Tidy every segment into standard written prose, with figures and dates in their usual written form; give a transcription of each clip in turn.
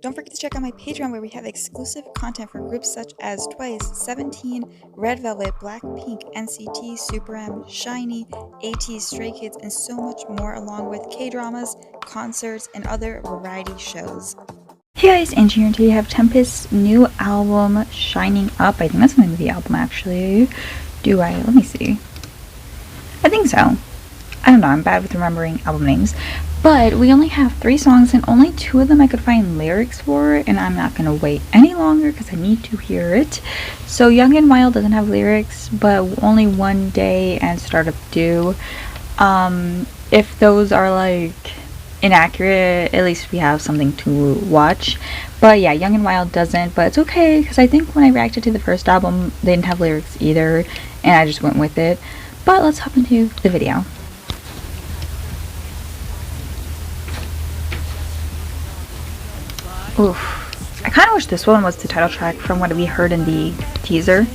Don't forget to check out my Patreon where we have exclusive content for groups such as Twice, 17, Red Velvet, Blackpink, NCT, Super M, Shiny, AT, Stray Kids, and so much more, along with K-dramas, concerts, and other variety shows. Hey guys, Angie here, and today I have Tempest's new album, Shining Up. I think that's the name of the album, actually. Let me see. I think so. I don't know, I'm bad with remembering album names. But we only have 3 songs, and only 2 of them I could find lyrics for, and I'm not going to wait any longer because I need to hear it. So Young and Wild doesn't have lyrics, but only One Day and Start Up do. If those are like inaccurate, at least we have something to watch. But yeah, Young and Wild doesn't, but it's okay because I think when I reacted to the first album, they didn't have lyrics either, and I just went with it. But let's hop into the video. Oof. I kind of wish this one was the title track from what we heard in the teaser.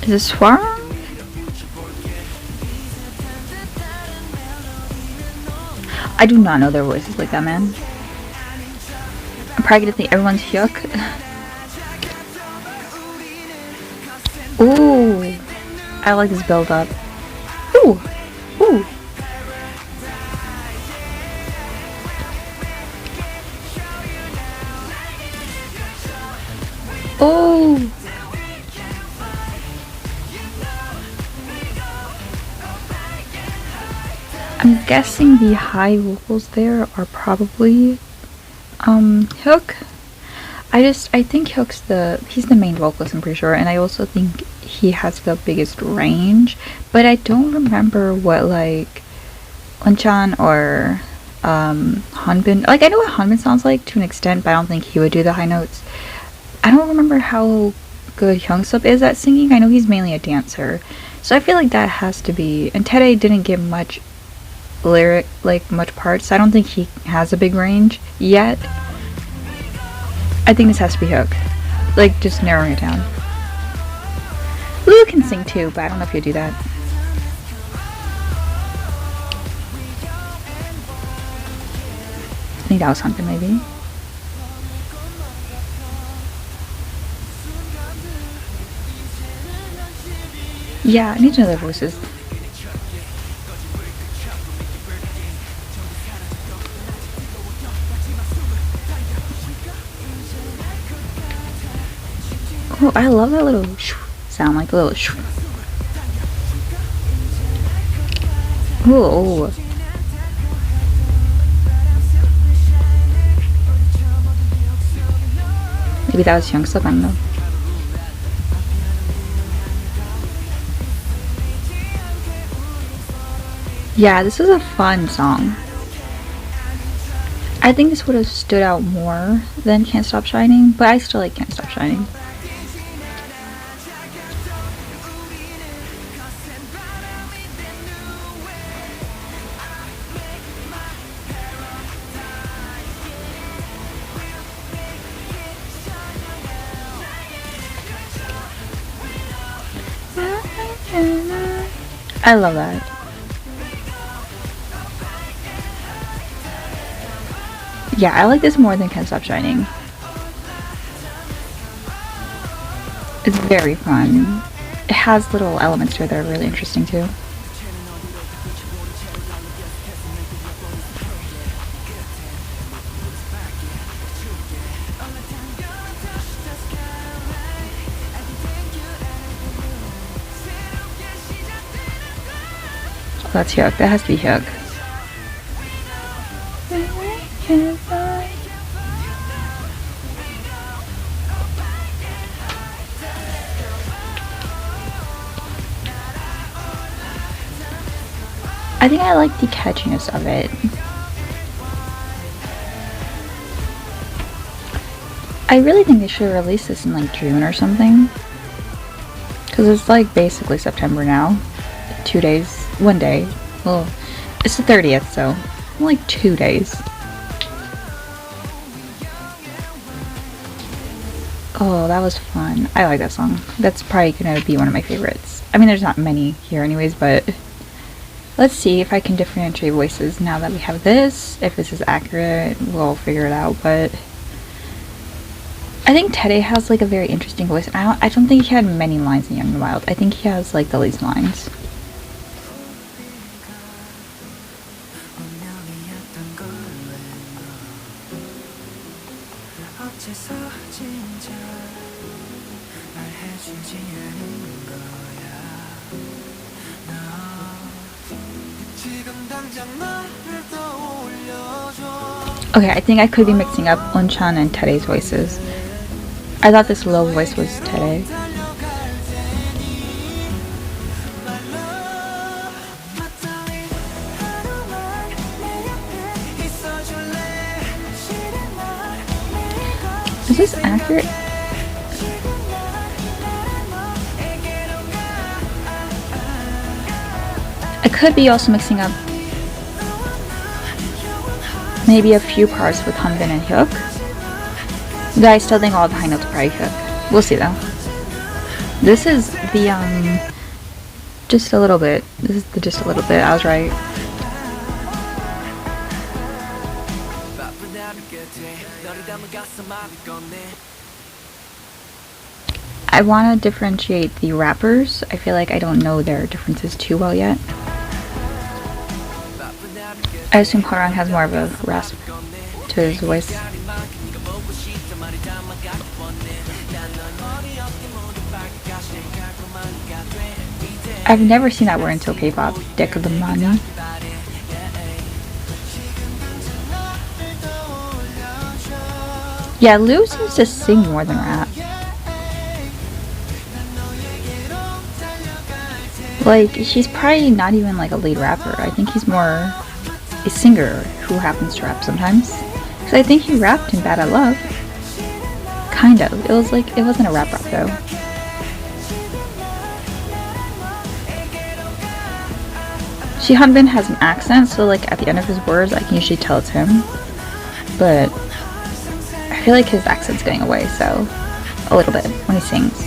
Is this Swarm? I do not know their voices like that, man. I'm probably gonna think everyone's Hyuk. Ooh. I like this build up. Ooh! Ooh! Oh! I'm guessing the high vocals there are probably Hyuk. I think he's the main vocalist, I'm pretty sure, and I also think he has the biggest range, but I don't remember what like Unchan or Hanbin, like I know what Hanbin sounds like to an extent, but I don't think he would do the high notes. I don't remember how good Hyungsup is at singing. I know he's mainly a dancer, so I feel like that has to be, and Tae didn't get much much parts, so I don't think he has a big range yet. I think this has to be Hyuk. Like, just narrowing it down. Lou can sing too, but I don't know if he'll do that. I think that was Hunter, maybe. Yeah, I need to know their voices. Oh, I love that little sound, like a little oh. Maybe that was Hyungsup, I don't know. Yeah, this is a fun song. I think this would have stood out more than Can't Stop Shining, but I still like Can't Stop Shining. I love that. Yeah, I like this more than Can't Stop Shining. It's very fun. It has little elements to it that are really interesting too. Oh, that's Hyuk. That has to be Hyuk. I think I like the catchiness of it. I really think they should release this in like June or something. Because it's like basically September now. 2 days, 1 day. Well, it's the 30th, so like 2 days. Oh, that was fun. I like that song. That's probably gonna be one of my favorites. I mean, there's not many here anyways, but let's see if I can differentiate voices now that we have this. If this is accurate, we'll figure it out, but I think Teddy has like a very interesting voice, and I don't think he had many lines in Young and Wild. I think he has like the least lines. Okay, I think I could be mixing up Unchan and Teddy's voices. I thought this low voice was Teddy. Is this accurate? I could be also mixing up maybe a few parts with Hanbin and Hyuk. But I still think all the high notes are probably Hyuk. We'll see though. This is the just a little bit. This is the just a little bit. I was right. I want to differentiate the rappers. I feel like I don't know their differences too well yet. I assume Harang has more of a rasp to his voice. I've never seen that word until K-pop. Dekulmani. Yeah, Lou seems to sing more than rap. Like, she's probably not even like a lead rapper. I think he's more a singer who happens to rap sometimes. Because I think he rapped in Bad at Love. Kind of. It was like, it wasn't a rap though. Shi Hanbin has an accent, so like at the end of his words I can usually tell it's him. But I feel like his accent's getting away, so a little bit when he sings.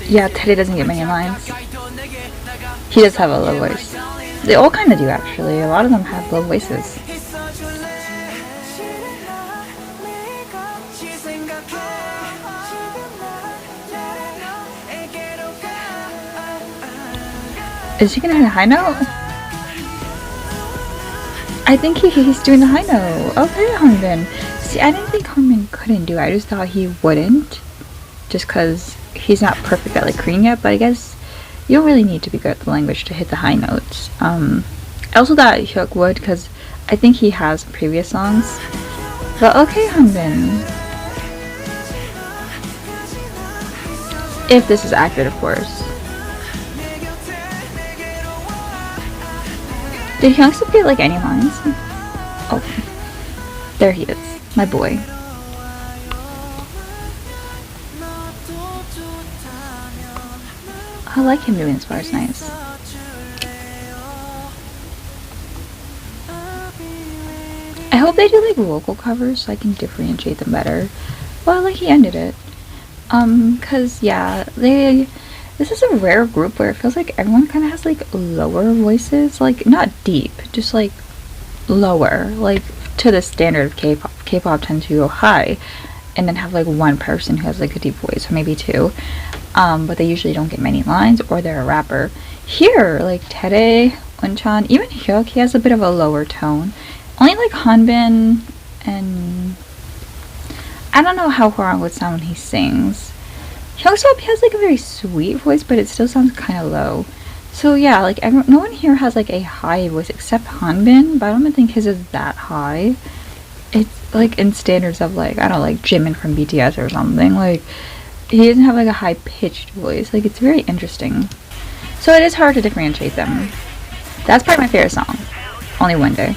Yeah, Teddy doesn't get many lines. He does have a low voice. They all kind of do, actually. A lot of them have low voices. Is he gonna hit a high note? I think he's doing the high note. Okay, Hanbin. See, I didn't think Hanbin couldn't do it. I just thought he wouldn't. Just because he's not perfect at like Korean yet, but I guess you don't really need to be good at the language to hit the high notes. I also thought Hyuk would, because I think he has previous songs. But okay, Hanbin. If this is accurate, of course. Did Hyunsuk get like any lines? Oh, there he is, my boy. I like him doing this part, it's nice. I hope they do like vocal covers so I can differentiate them better. Well, like he ended it. Cause yeah, this is a rare group where it feels like everyone kind of has like lower voices, like not deep, just like lower, like to the standard of K-pop. K-pop tends to go high and then have like one person who has like a deep voice, or maybe two. But they usually don't get many lines, or they're a rapper. Here, like Tae, Unchan, even Hyuk, he has a bit of a lower tone. Only like Hanbin and I don't know how Hwarang would sound when he sings. Hyunsuk has like a very sweet voice, but it still sounds kind of low. So yeah, like no one here has like a high voice except Hanbin, but I don't think his is that high. It's like in standards of like, I don't know, like Jimin from BTS or something. Like he doesn't have like a high pitched voice. Like it's very interesting. So it is hard to differentiate them. That's probably my favorite song. Only One Day.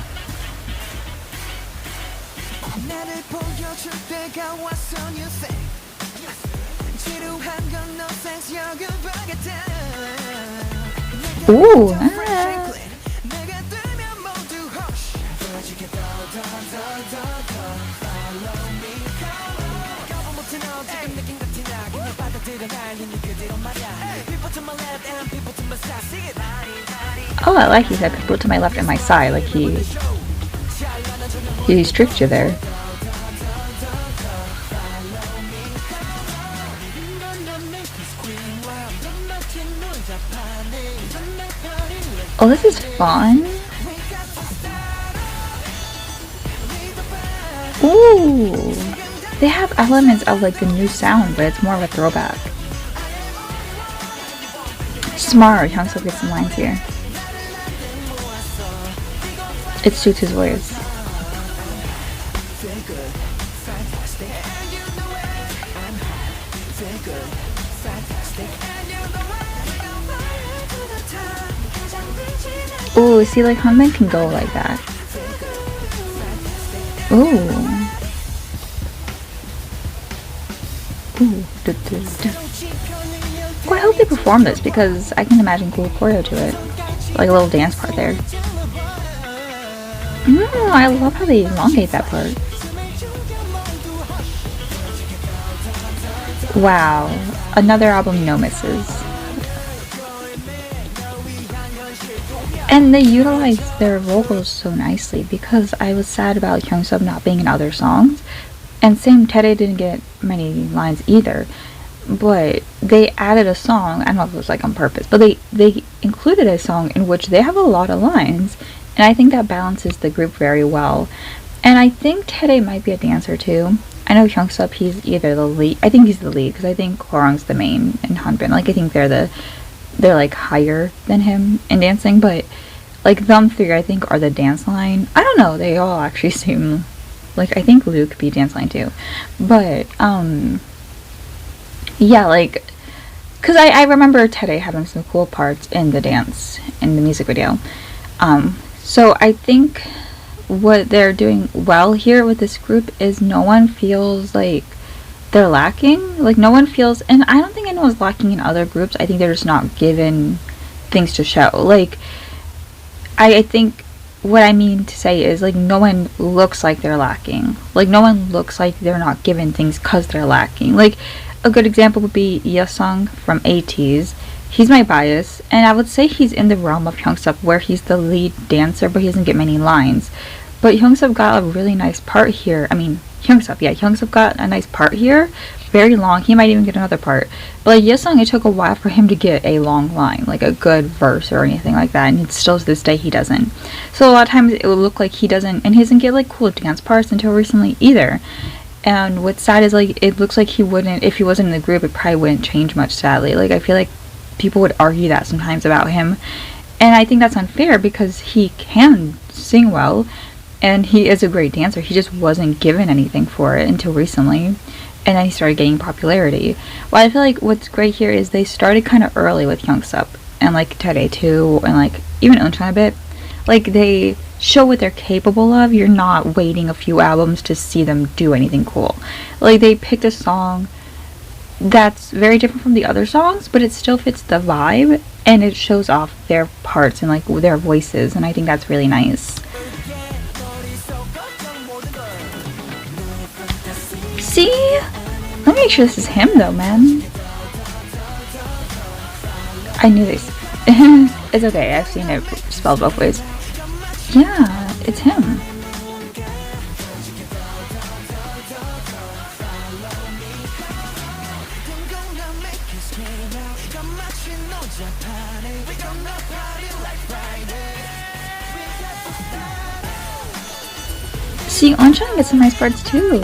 Ooh. Oh, I like he said people to my left and my side. Like he stripped you there. Oh, this is fun. Ooh. They have elements of like the new sound, but it's more of a throwback. Smart. Hyunsuk gets some lines here. It suits his voice. Ooh, see, like Hanbin can go like that. Ooh. Ooh. Well, I hope they perform this because I can imagine cool choreo to it. Like a little dance part there. I love how they elongate that part. Wow. Another album, no misses. And they utilize their vocals so nicely because I was sad about Hyunsub not being in other songs. And same, Tae didn't get many lines either. But they added a song, I don't know if it was like on purpose, but they included a song in which they have a lot of lines. And I think that balances the group very well. And I think Tae might be a dancer too. I know Hyunsub, he's either the lead, I think he's the lead because I think Hwarang's the main and Hanbin. Like I think they're like higher than him in dancing, but like them three I think are the dance line. I don't know, they all actually seem like, I think Luke could be dance line too. But yeah, like because I remember Tae having some cool parts in the dance in the music video. So I think what they're doing well here with this group is no one feels like they're lacking. Like no one feels, and I don't think anyone's lacking in other groups. I think they're just not given things to show. Like I think what I mean to say is like no one looks like they're lacking. Like no one looks like they're not given things because they're lacking. Like a good example would be Yesung from ATEEZ. He's my bias, and I would say he's in the realm of Hyunsub where he's the lead dancer, but he doesn't get many lines. But Hyunsub got a really nice part here. I mean, Hyunsub got a nice part here. Very long. He might even get another part. But like Yesung, it took a while for him to get a long line, like a good verse or anything like that. And still to this day, he doesn't. So a lot of times it would look like he doesn't, and he doesn't get like cool dance parts until recently either. And what's sad is like it looks like he wouldn't, if he wasn't in the group, it probably wouldn't change much, sadly. Like I feel like people would argue that sometimes about him, and I think that's unfair because he can sing well and he is a great dancer. He just wasn't given anything for it until recently, and then he started gaining popularity. Well, I feel like what's great here is they started kind of early with Hyunsub and like Tae too, and like even Eunchun a bit. Like they show what they're capable of. You're not waiting a few albums to see them do anything cool. Like they picked a song that's very different from the other songs, but it still fits the vibe and it shows off their parts and like their voices, and I think that's really nice. See? Let me make sure this is him though, man. I knew this. It's okay, I've seen it spelled both ways. Yeah, it's him. See, Eunchun gets some nice parts too.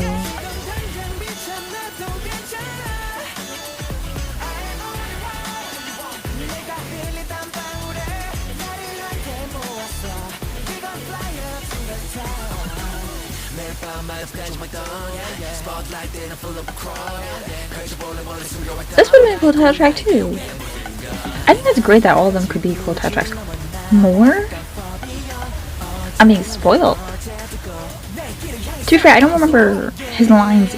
This would have been a cool title track too. I think that's great that all of them could be cool title tracks. More? I'm being spoiled. To be fair, I don't remember his lines,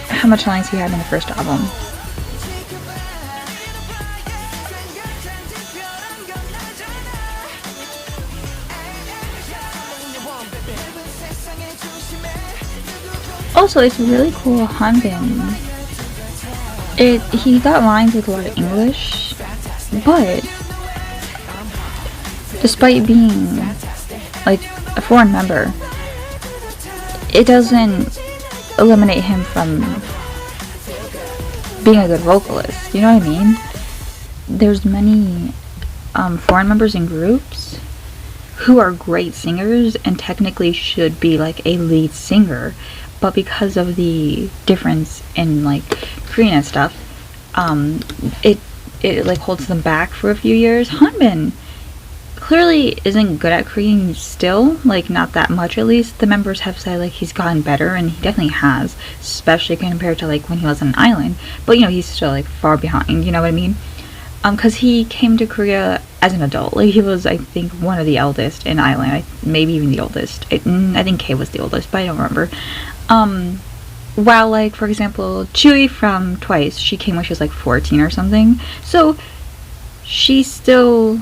how much lines he had in the first album. Also, it's really cool. Hanbin. He got lines with a lot of English, but despite being like a foreign member, it doesn't eliminate him from being a good vocalist. You know what I mean? There's many foreign members in groups who are great singers and technically should be like a lead singer, but because of the difference in like Korean and stuff, it like holds them back for a few years. Hanbin clearly isn't good at Korean still, like not that much at least. The members have said like he's gotten better, and he definitely has, especially compared to like when he was on an island. But you know, he's still like far behind, you know what I mean? Because he came to Korea as an adult. Like he was, I think, one of the eldest in Island, maybe even the oldest. I think Kay was the oldest, but I don't remember. While like for example, Chewie from Twice, she came when she was like 14 or something. So she still,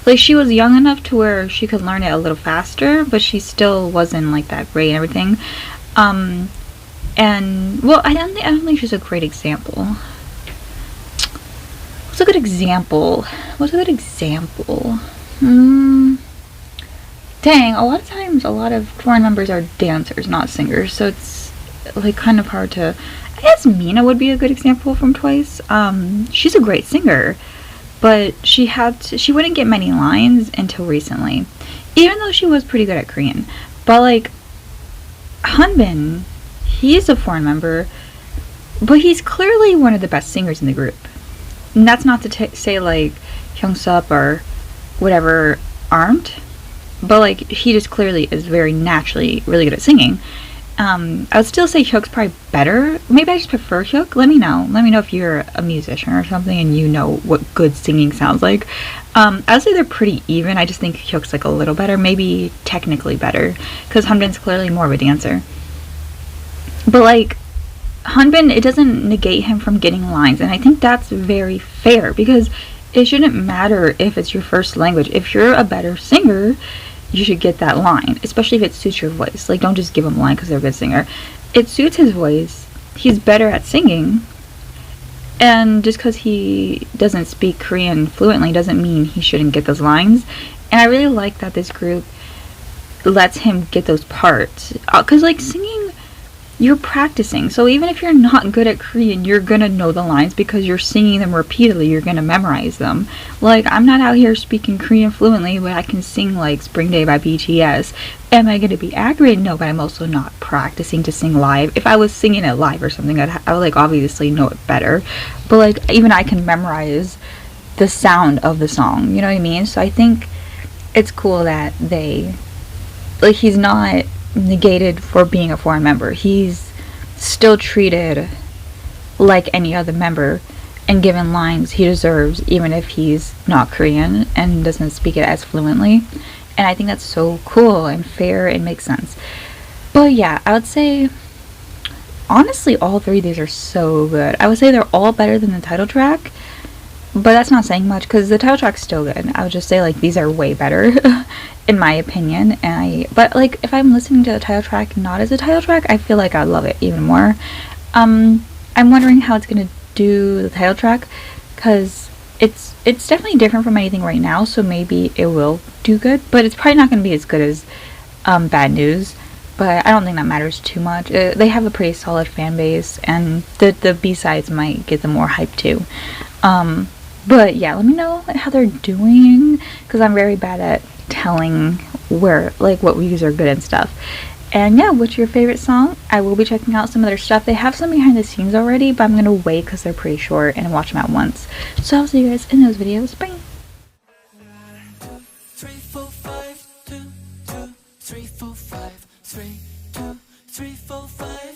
like, she was young enough to where she could learn it a little faster, but she still wasn't like that great and everything. And well, I don't think she's a great example. What's a good example? Dang, a lot of times a lot of foreign members are dancers, not singers, so it's like kind of hard to. I guess Mina would be a good example from Twice. She's a great singer, but she wouldn't get many lines until recently, even though she was pretty good at Korean. But like Hanbin, he is a foreign member, but he's clearly one of the best singers in the group. And that's not to say like Hyungsup or whatever aren't, but like he just clearly is very naturally really good at singing. I would still say Hyuk's probably better. Maybe I just prefer Hyuk. Let me know if you're a musician or something and you know what good singing sounds like. I would say they're pretty even. I just think Hyuk's like a little better, maybe technically better, because Hanbin's clearly more of a dancer. But like Hanbin, it doesn't negate him from getting lines, and I think that's very fair, because it shouldn't matter if it's your first language. If you're a better singer, you should get that line, especially if it suits your voice. Like, don't just give him a line because they're a good singer. It suits his voice. He's better at singing, and just because he doesn't speak Korean fluently doesn't mean he shouldn't get those lines. And I really like that this group lets him get those parts, because like singing, you're practicing. So even if you're not good at Korean, you're gonna know the lines because you're singing them repeatedly. You're gonna memorize them. Like, I'm not out here speaking Korean fluently, but I can sing like Spring Day by BTS. Am I gonna be accurate? No, but I'm also not practicing to sing live. If I was singing it live or something, I would like obviously know it better. But like, even I can memorize the sound of the song. You know what I mean? So I think it's cool that he's not negated for being a foreign member. He's still treated like any other member and given lines he deserves, even if he's not Korean and doesn't speak it as fluently. And I think that's so cool and fair and makes sense. But yeah, I would say honestly all three of these are so good. I would say they're all better than the title track, but that's not saying much because the title track's still good. I would just say like these are way better in my opinion. But like if I'm listening to the title track not as a title track, I feel like I love it even more. I'm wondering how it's gonna do the title track, because it's definitely different from anything right now, so maybe it will do good, but it's probably not gonna be as good as Bad News. But I don't think that matters too much. They have a pretty solid fan base, and the B-sides might get them more hype too. But yeah, let me know how they're doing, because I'm very bad at telling where, like, what reviews are good and stuff. And yeah, what's your favorite song? I will be checking out some of their stuff. They have some behind the scenes already, but I'm gonna wait because they're pretty short and watch them at once. So I'll see you guys in those videos. Bye! 3, 4, 5, 2, 2, 3, 4, 5, 3, 2, 3, 4, 5.